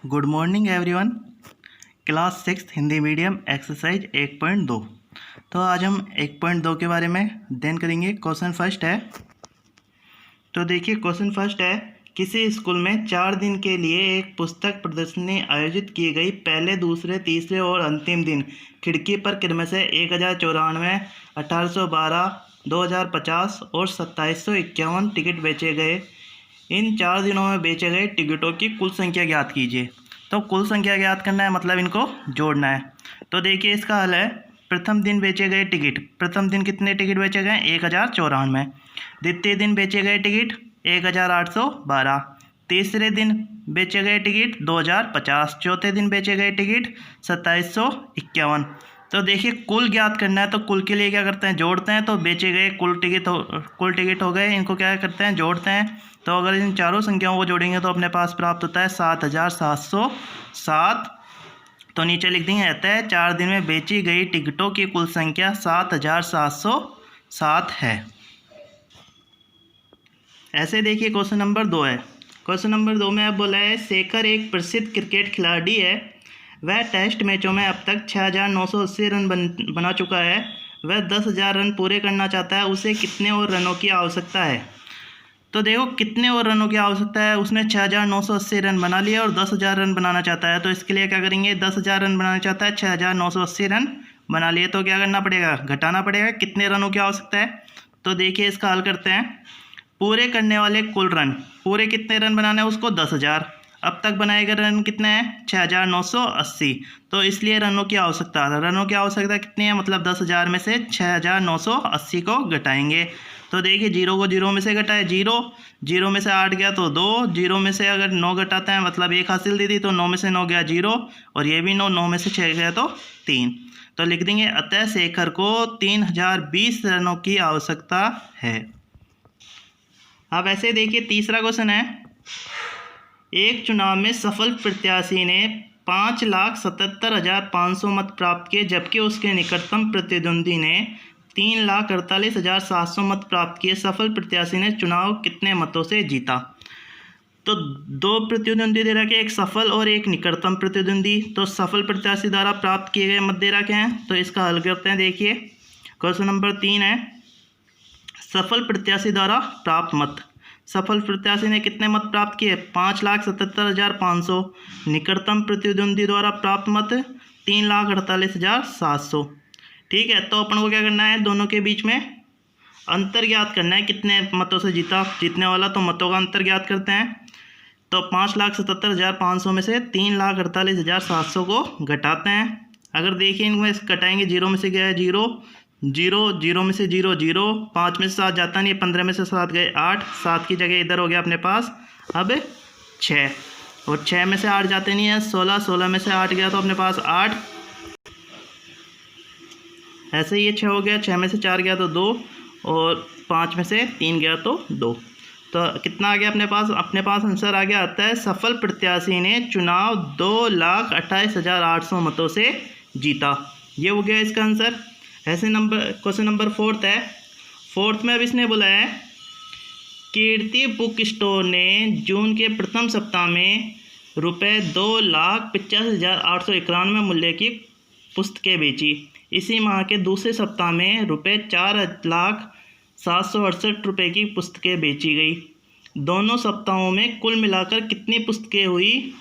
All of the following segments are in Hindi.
Good morning everyone. Class 6 Hindi medium exercise 1.2। तो आज हम 1.2 के बारे में अध्ययन करेंगे। क्वेश्चन फर्स्ट है, तो देखिए क्वेश्चन फर्स्ट है, किसी स्कूल में 4 दिन के लिए एक पुस्तक प्रदर्शनी आयोजित की गई। पहले, दूसरे, तीसरे और अंतिम दिन खिड़की पर क्रमशः 1094, 1812, 2050 और 2751 टिकट बेचे गए। इन 4 दिनों में बेचे गए टिकटों की कुल संख्या ज्ञात कीजिए। तो कुल संख्या ज्ञात करना है, मतलब इनको जोड़ना है। तो देखिए इसका हल है, प्रथम दिन बेचे गए टिकट, प्रथम दिन कितने टिकट बेचे गए? 1094। द्वितीय दिन बेचे गए टिकट 1812। तीसरे दिन बेचे गए टिकट 2050। चौथे दिन बेचे गए टिकट 2751। तो देखिए कुल ज्ञात करना है, तो कुल के लिए क्या करते हैं? जोड़ते हैं। तो बेचे गए कुल टिकट हो गए, इनको क्या करते हैं? जोड़ते हैं। तो अगर इन चारों संख्याओं को जोड़ेंगे तो अपने पास प्राप्त होता है 7707। तो नीचे लिख देंगे, रहता है 4 दिन में बेची गई टिकटों की कुल संख्या 7707 है। ऐसे देखिए क्वेश्चन नंबर 2 है। क्वेश्चन नंबर 2 में अब बोला है, शेखर एक प्रसिद्ध क्रिकेट खिलाड़ी है। वह टेस्ट मैचों में अब तक 6980 रन बना चुका है। वह 10,000 रन पूरे करना चाहता है। उसे कितने और रनों की आवश्यकता है? तो देखो कितने और रनों की आवश्यकता है। उसने 6980 रन बना लिया और 10,000 रन बनाना चाहता है। तो इसके लिए क्या करेंगे? 10,000 रन बनाना चाहता है, 6980 रन बना लिए, तो क्या करना पड़ेगा? घटाना पड़ेगा। कितने रनों की आवश्यकता है? तो देखिए इसका हल करते हैं। पूरे करने वाले कुल रन, पूरे कितने रन बनाने हैं उसको? 10,000। अब तक बनाए गए रन कितने हैं? 6980। तो इसलिए रनों की आवश्यकता, रनों की आवश्यकता कितनी है? मतलब 10,000 में से 6980 को घटाएंगे। तो देखिए 0 को 0 में से घटाए 0, 0 में से 8 गया तो 2, 0 में से अगर 9 घटाते हैं मतलब 1 हासिल दे दी, तो 9 में से 9 गया 0, और ये भी 9, 9 में से 6 गया तो 3। तो लिख देंगे, अतः शेखर को 3020 रनों की आवश्यकता है। अब ऐसे देखिए तीसरा क्वेश्चन है, एक चुनाव में सफल प्रत्याशी ने 5,77,500 मत प्राप्त किए, जबकि उसके निकटतम प्रतिद्वंदी ने 3,48,700 मत प्राप्त किए। सफल प्रत्याशी ने चुनाव कितने मतों से जीता? तो 2 प्रतिद्वंदी दे रखे, एक सफल और एक निकटतम प्रतिद्वंदी। तो सफल प्रत्याशी द्वारा प्राप्त किए गए मत दे रखे हैं, तो इसका हल करते हैं। देखिए क्वेश्चन नंबर 3 है, सफल प्रत्याशी द्वारा प्राप्त मत। सफल प्रत्याशी ने कितने मत प्राप्त किए? 5,77,500। निकटतम प्रतिद्वंदी द्वारा प्राप्त मत 3,48,700। ठीक है, तो अपन को क्या करना है? दोनों के बीच में अंतर ज्ञात करना है, कितने मतों से जीता जीतने वाला। तो मतों का अंतर ज्ञात करते हैं। तो 5,77,500 में से 3,48,700 को घटाते हैं। अगर देखिए इनमें घटाएंगे, 0 में से गया है 0, 0, 0 में से 0, 0, 5 में से 7 जाता नहीं है, 15 में से 7 गए 8, 7 की जगह इधर हो गया अपने पास अब 6, और 6 में से 8 जाते नहीं है 16, 16 में से 8 गया तो अपने पास 8, ऐसे ही ये 6 हो गया, 6 में से 4 गया तो 2, और 5 में से 3 गया तो 2। तो कितना आ गया अपने पास? अपने पास आंसर आ गया, आता है सफल प्रत्याशी ने चुनाव 2,28,800 मतों से जीता। ये हो गया इसका आंसर। ऐसे क्वेश्चन नंबर 4 है। 4 में अब इसने बोला है, कीर्ति बुक स्टोर ने जून के प्रथम सप्ताह में ₹2,85,891 मूल्य की पुस्तकें बेची। इसी माह के दूसरे सप्ताह में ₹4,07,68 की पुस्तकें बेची गई। दोनों सप्ताहों में कुल मिलाकर कितनी पुस्तकें हुई?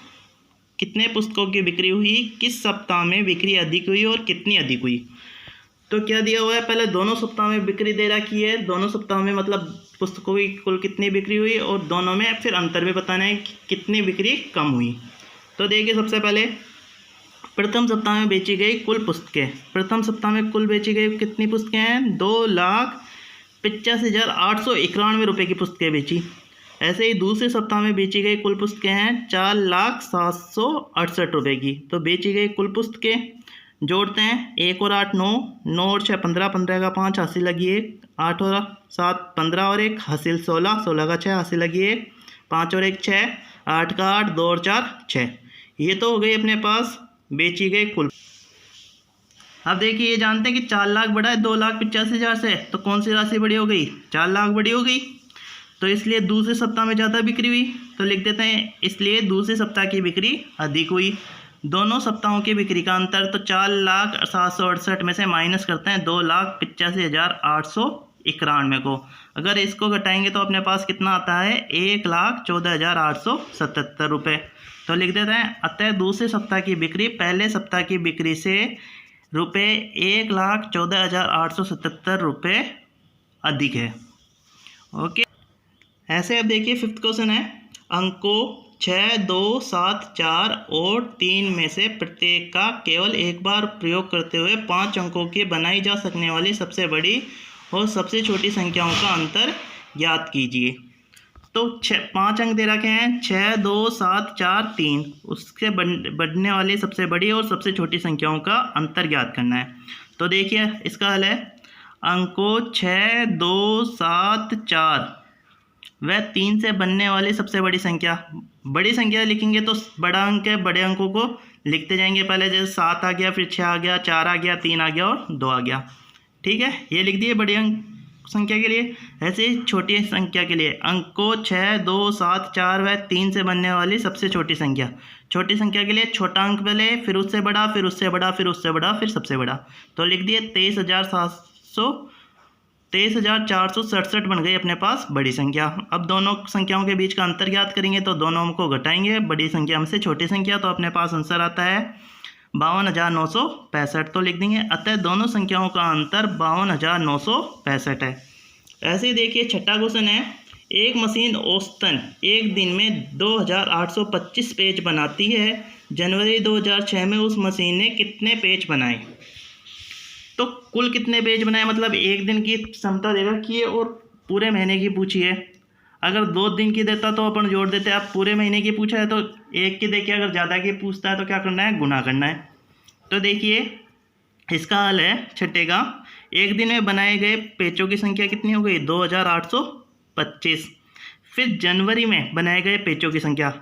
कितने पुस्तकों की बिक्री हुई? किस सप्ताह में बिक्री अधिक हुई और कितनी अधिक हुई? तो क्या दिया हुआ है? पहले दोनों सप्ताह में बिक्री दे रखी है, दोनों सप्ताह में मतलब पुस्तकों की कुल कितनी बिक्री हुई, और दोनों में फिर अंतर भी बताना है कि कितनी बिक्री कम हुई। तो देखिए सबसे पहले प्रथम सप्ताह में बेची गई कुल पुस्तकें। प्रथम सप्ताह में कुल बेची गई कितनी पुस्तकें हैं? 2,85,891 रुपये की पुस्तकें बेची। ऐसे ही दूसरे सप्ताह में बेची गई कुल पुस्तकें हैं 4,07,68 रुपये की। तो बेची गई कुल पुस्तकें जोड़ते हैं, 1 और 8 9, 9 और 6 15, 15 का 5 हासिल लगी 1, 8 और 7 15 और 1 हासिल 16, 16 का 6 हासिल लगी 1, 5 और 1 6, 8 का 8, 2 और 4 6। ये तो हो गई अपने पास बेची गई कुल। अब देखिए ये जानते हैं कि 4 लाख बड़ा है 2,85,000 से, तो कौन सी राशि बड़ी हो गई? 4 लाख बड़ी हो गई। तो इसलिए दूसरे सप्ताह में ज़्यादा बिक्री हुई। तो लिख देते हैं इसलिए दूसरे सप्ताह की बिक्री अधिक हुई। दोनों सप्ताहों की बिक्री का अंतर, तो 4,07,68 में से माइनस करते हैं 2,85,891 को। अगर इसको घटाएंगे तो अपने पास कितना आता है, 1,14,877 रुपये। तो लिख देते हैं अतः दूसरे सप्ताह की बिक्री पहले सप्ताह की बिक्री से रुपये 1,14,877 रुपये अधिक है। ओके, ऐसे अब देखिए फिफ्थ क्वेश्चन है, अंकों 6, 2, 7, 4 और 3 में से प्रत्येक का केवल एक बार प्रयोग करते हुए 5 अंकों की बनाई जा सकने वाली सबसे बड़ी और सबसे छोटी संख्याओं का अंतर ज्ञात कीजिए। तो 5 अंक दे रखे हैं, 6, 2, 7, 4, 3, उससे बढ़ने वाली सबसे बड़ी और सबसे छोटी संख्याओं का अंतर ज्ञात करना है। तो देखिए इसका हल है, अंकों 6, 2, 7, 4 वह 3 से बनने वाली सबसे बड़ी संख्या। बड़ी संख्या लिखेंगे तो बड़ा अंक है, बड़े अंकों को लिखते जाएंगे पहले, जैसे 7 आ गया, फिर 6 आ गया, 4 आ गया, 3 आ गया और 2 आ गया। ठीक है, ये लिख दिए बड़ी अंक संख्या के लिए। ऐसे ही छोटी संख्या के लिए अंकों 6, 2, 7, 4 वह 3 से बनने वाली सबसे छोटी संख्या। छोटी संख्या के लिए छोटा अंक पहले, फिर उससे बड़ा, फिर उससे बड़ा, फिर उससे बड़ा, फिर सबसे बड़ा। तो लिख दिए 23,467 बन गई अपने पास बड़ी संख्या। अब दोनों संख्याओं के बीच का अंतर ज्ञात करेंगे तो दोनों को घटाएंगे, बड़ी संख्या में से छोटी संख्या, तो अपने पास आंसर आता है 52,965। तो लिख देंगे अतः दोनों संख्याओं का अंतर 52,965 है। ऐसे ही देखिए छठा क्वेश्चन है, एक मशीन औसतन एक दिन में 2,825 पेज बनाती है। जनवरी 2006 में उस मशीन ने कितने पेज बनाए? तो कुल कितने पेज बनाए, मतलब एक दिन की क्षमता दे रखी है और पूरे महीने की पूछी है। अगर 2 दिन की देता तो अपन जोड़ देते, आप पूरे महीने की पूछा है तो एक की देखिए, अगर ज़्यादा की पूछता है तो क्या करना है, गुना करना है। तो देखिए इसका हल है छठे का, एक दिन में बनाए गए पेजों की संख्या कितनी हो गई, 2,825। फिर जनवरी में बनाए गए पेजों की संख्या,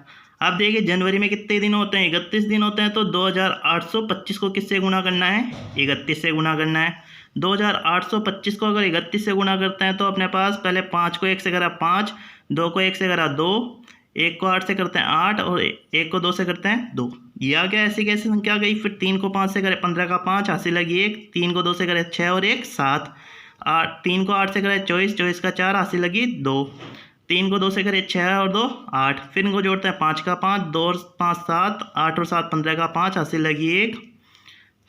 आप देखिए जनवरी में कितने दिन होते हैं, 31 दिन होते हैं। तो 2,825 को किससे गुना करना है, 31 से गुना करना है। 2,825 को अगर 31 से गुना करते हैं तो अपने पास पहले 5 को 1 से करा 5, 2 को 1 से करा 2, 1 को 8 से करते हैं 8 और 1 को 2 से करते हैं 2। ये आ गया, ऐसी कैसी संख्या आ गई। फिर 3 को 5 से करे 15 का 5, हासिल लगी 1, 3 को 2 से करे 6 और 1 7, 3 को 8 से करे 24, 24 का 4, हासिल लगी 2, 3 को 2 से करे 6 और 2 8, फिर इनको जोड़ते हैं 5 का 5, 2 और 5 7, 8 और 7 15 का 5, हासिल लगी 1,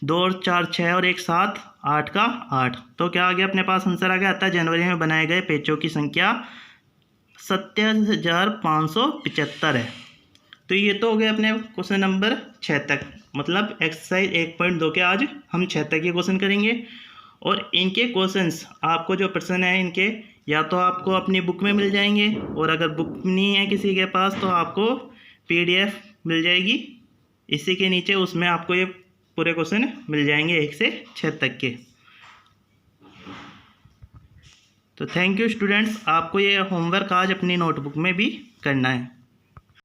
2 और 4 6 और 1 7, 8 का 8। तो क्या आ गया अपने पास आंसर आ गया, आता है जनवरी में बनाए गए पेजों की संख्या 27,575 है। तो ये तो हो गया अपने क्वेश्चन नंबर 6 तक, मतलब एक्सरसाइज 1.2 के आज हम 6 तक के क्वेश्चन करेंगे। और इनके क्वेश्चंस आपको जो प्रश्न है इनके या तो आपको अपनी बुक में मिल जाएंगे, और अगर बुक नहीं है किसी के पास तो आपको PDF मिल जाएगी इसी के नीचे, उसमें आपको ये पूरे क्वेश्चन मिल जाएंगे 1 से 6 तक के। तो थैंक यू स्टूडेंट्स, आपको ये होमवर्क आज अपनी नोटबुक में भी करना है।